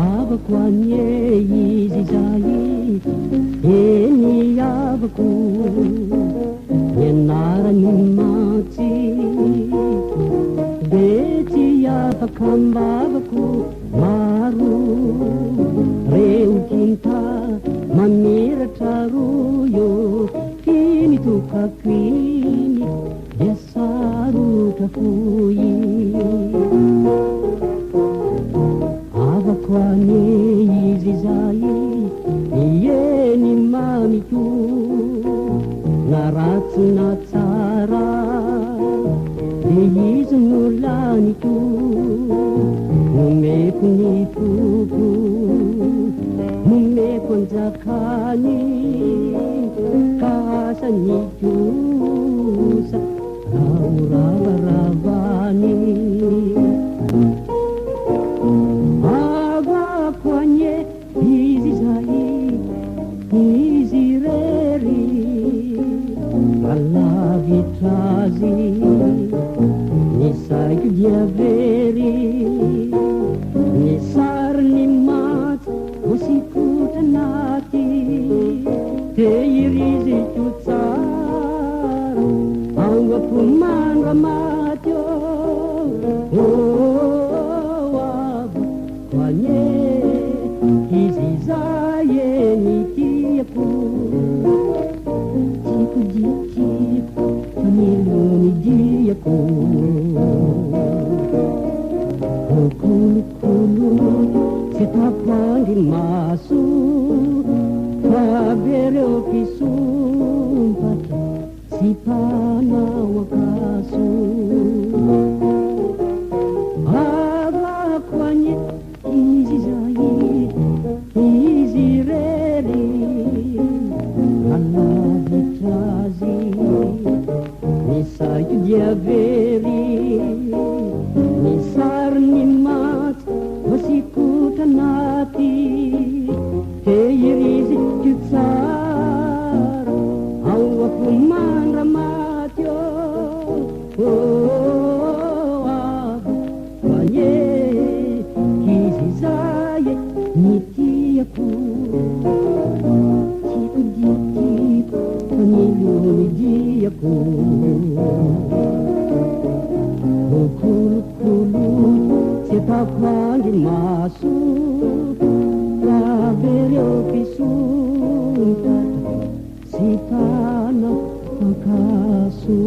Avako anie izy zay eny avako nianarany matsy de tsy afaka ambavako maro reo kinta mamiratra royo kiny tokako iny dia sarotra foy avako anie izy zay ieny mamiko na ratsy na tsara de izy no laniko nomeko ny toko nomeko anjakany kasa ny kosa raorabaravany avako anie izy zay izy rery malavitrazy ny saiko dia very ny sariny maty mosikotranaty tehiriziko tsara angako mandra maty avako anie izy zay eny tiako tiako diako familony diako kolokolo tsy tapangy maso fabereo mpisompatra tsy panao akaso avako anie izy zay izy rery malavitrazy ny saiko dia very ny sariny maty mosikotranaty tehiriziko tsara angako mandra maty avako anie izy zay ny tiako tiako diako familony diako kolokolo tsy tapangy maso fabereo mpisompatra tsy tana akaso